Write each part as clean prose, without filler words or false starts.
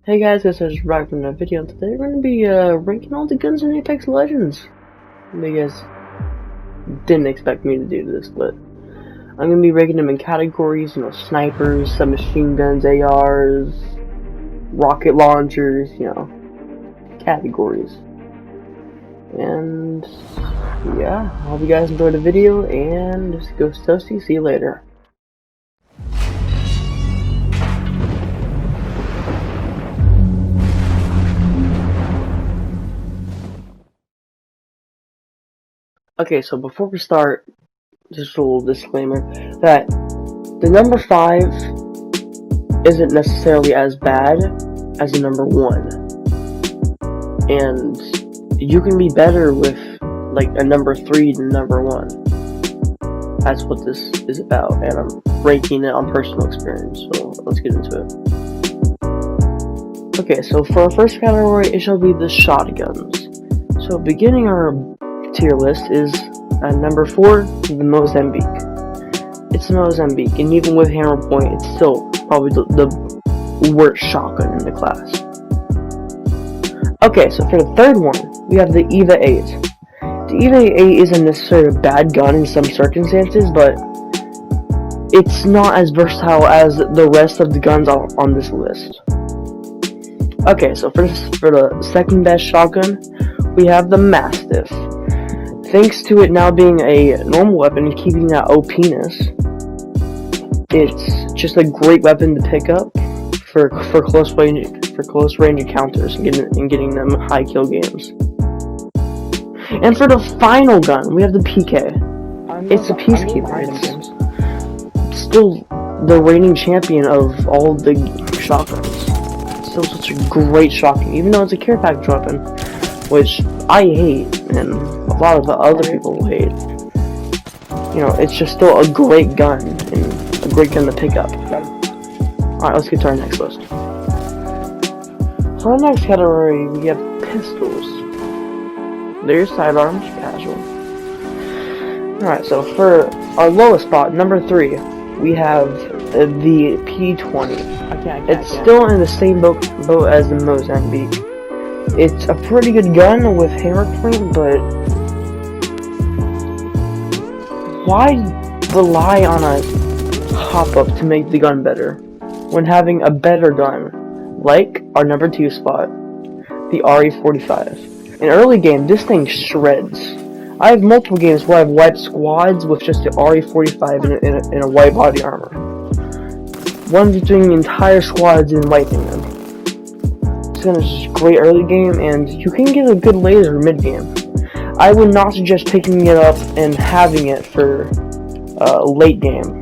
Hey guys, this is Rock from another video, and today we're going to be ranking all the guns in Apex Legends. You guys didn't expect me to do this, but I'm going to be ranking them in categories, snipers, submachine guns, ARs, rocket launchers, categories. And yeah, I hope you guys enjoyed the video, and just go Toasty, see you later. Okay, so before we start, just a little disclaimer that the number 5 isn't necessarily as bad as the number 1, and you can be better with like a number 3 than number 1. That's what this is about, and I'm ranking it on personal experience, so let's get into it. Okay, so for our first category, it shall be the shotguns. So beginning our tier list is number 4, the Mozambique. It's the Mozambique, and even with hammer point, it's still probably the worst shotgun in the class. Okay, so for the third one, we have the EVA 8. The EVA 8 isn't necessarily a bad gun in some circumstances, but it's not as versatile as the rest of the guns on this list. Okay, so for the second best shotgun, we have the Mastiff. Thanks to it now being a normal weapon and keeping that OP-ness, it's just a great weapon to pick up for close range encounters and getting them high kill games. And for the final gun, we have the PK. It's a Peacekeeper. It's still the reigning champion of all the shotguns. It's still such a great shotgun, even though it's a care package weapon, which I hate, and a lot of the other people hate. It's just still a great gun, and a great gun to pick up. Alright, let's get to our next list. For our next category, we have pistols. There's sidearms, casual. Alright, so for our lowest spot, number 3, we have the P20. It's still in the same boat as the Mozambique. It's a pretty good gun with hammer point, but why rely on a hop-up to make the gun better when having a better gun, like our number 2 spot, the RE45. In early game, this thing shreds. I have multiple games where I've wiped squads with just the RE45 in a white body armor. One doing entire squads and wiping them. It's just great early game, and you can get a good laser mid game. I would not suggest picking it up and having it for late game.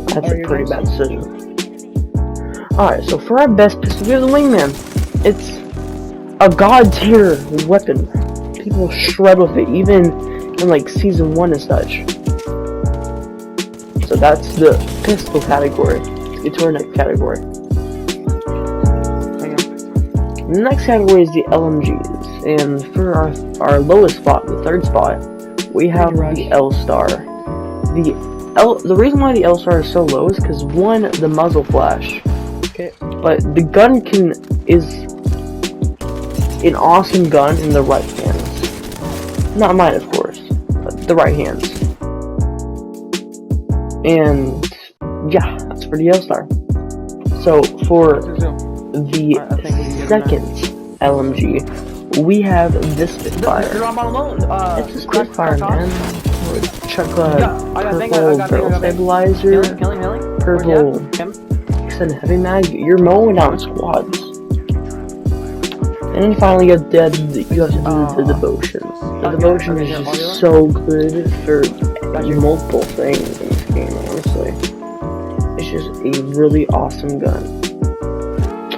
That's a pretty bad decision. Alright, so for our best pistol, we have the Wingman. It's a god tier weapon. People shred with it, even in like season 1 and such. So that's the pistol category. Let's get to our next category. The next category is the LMGs, and for our lowest spot, the third spot, we have the L-Star. The reason why the L-Star is so low is because, one, the muzzle flash, but the gun is an awesome gun in the right hands. Not mine, of course, but the right hands. And yeah, that's for the L-Star. So for the second LMG, we have this Spitfire. It's a Spitfire, man. Chuck purple barrel stabilizer, purple extended heavy mag. You're mowing down squads. And then finally you have to do the Devotion. The Devotion is just so good for multiple things in this game, honestly. It's just a really awesome gun.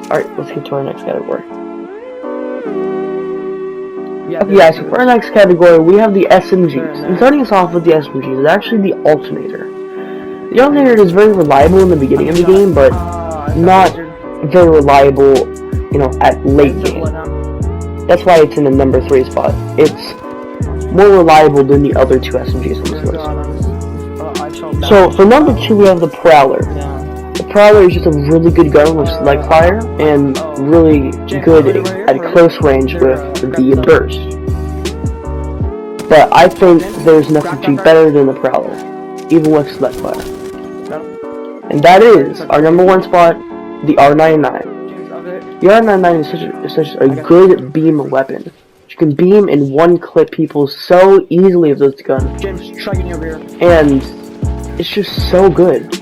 Alright, let's get to our next category. Yeah, so for our next category, we have the SMGs. And starting us off with the SMGs is actually the Alternator. The Alternator is very reliable in the beginning of the game, but not very reliable, at late game. That's why it's in the number 3 spot. It's more reliable than the other 2 SMGs on this list. So for number 2, we have the Prowler. The Prowler is just a really good gun with select fire and really good at close range with the burst. But I think there's an SMG better than the Prowler, even with select fire. And that is our number 1 spot, the R99. The R99 is such a good beam weapon. You can beam in one clip people so easily with this gun. And it's just so good.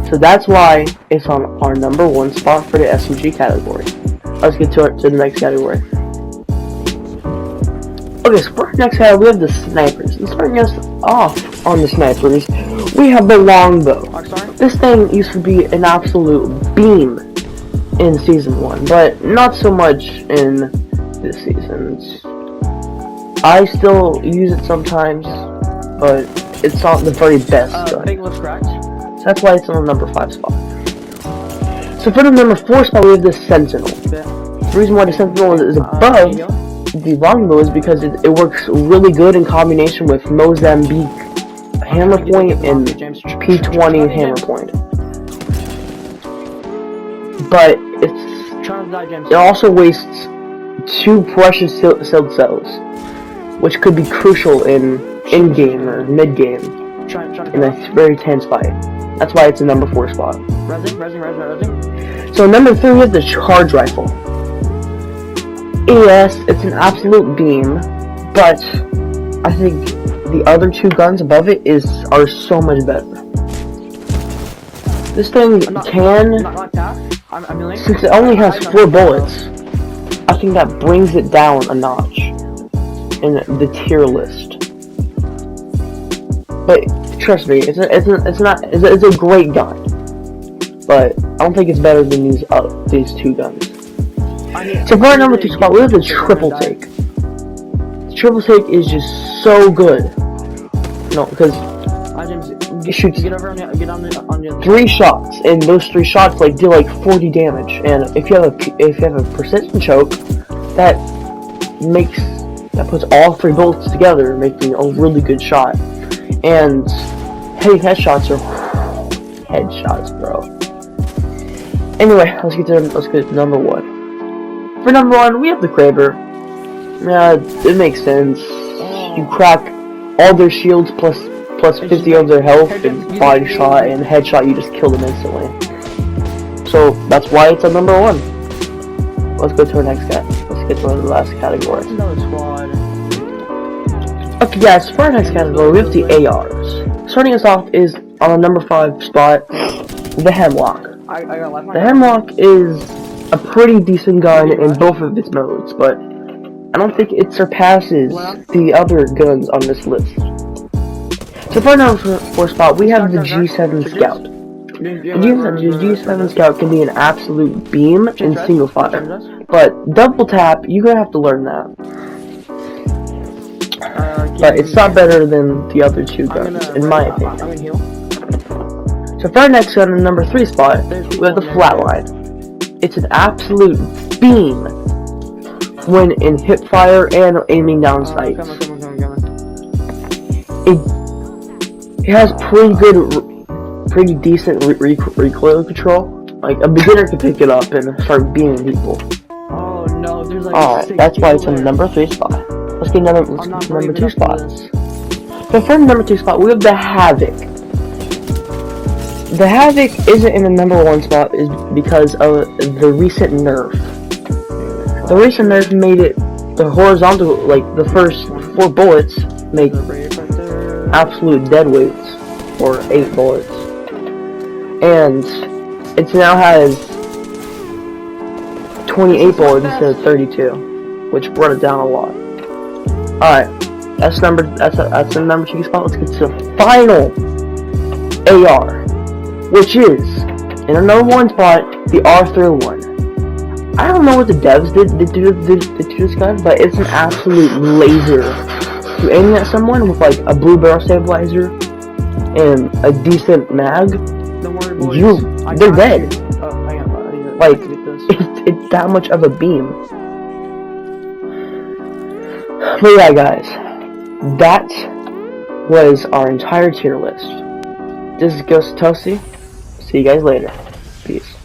So that's why it's on our number 1 spot for the SMG category. Let's get to the next category. Okay, so for our next category, we have the snipers. And starting us off on the snipers, we have the longbow. This thing used to be an absolute beam in Season 1, but not so much in this season. I still use it sometimes, but it's not the very best gun. So that's why it's on the number 5 spot. So for the number 4 spot, we have the Sentinel. The reason why the Sentinel is above the longbow is because it works really good in combination with Mozambique hammer point and P20 hammer point. But it also wastes 2 precious sealed cells, which could be crucial in game or mid game in a very tense fight. That's why it's a number 4 spot. So number 3 we have the charge rifle. Yes, it's an absolute beam, but I think the other 2 guns above it are so much better. This thing can, since it only has 4 bullets, I think that brings it down a notch in the tier list. But trust me, it's a great gun, but I don't think it's better than these 2 guns. So for our number 2 spot, we have the triple take. The triple take is just so good. No, because it shoots 3 shots, and those 3 shots do like 40 damage. And if you have a precision choke, that puts all 3 bullets together, making a really good shot. And heavy headshots are headshots, bro. Anyway, let's get to number 1. For number 1, we have the Kraber. Yeah, it makes sense. You crack all their shields plus 50 of their health and body shot and headshot, you just kill them instantly. So that's why it's at number 1. Let's go to our next cat. Let's get to the last category. Okay guys, for our next category we have the ARs. Starting us off is on the number 5 spot, the Hemlock. The Hemlock is a pretty decent gun in both of its modes, but I don't think it surpasses the other guns on this list. So for our number 4 spot, we have the G7 Scout. The G7 Scout can be an absolute beam in single fire, but double tap, you're gonna have to learn that. But it's not better than the other 2 guns, in my opinion. So for our next gun, on the number 3 spot, we have the Flatline. It's an absolute beam when in hip fire and aiming down sights. It has pretty decent recoil control. Like a beginner can pick it up and start beaming people. That's why it's on the number 3 spot. Let's get number 2 spot. So for the number 2 spot, we have the Havoc. The Havoc isn't in the number 1 spot is because of the recent nerf. The recent nerf made it the horizontal, the first 4 bullets make absolute dead weights, or 8 bullets. And it now has 28 bullets instead of 32, which brought it down a lot. Alright, that's the number 2 spot. Let's get to the final AR, which is, in the number 1 spot, the R31. I don't know what the devs did to this gun, but it's an absolute laser. If you're aiming at someone with a blue barrel stabilizer and a decent mag, they're dead. It's that much of a beam. But yeah, guys, that was our entire tier list. This is Ghost Toasty. See you guys later. Peace.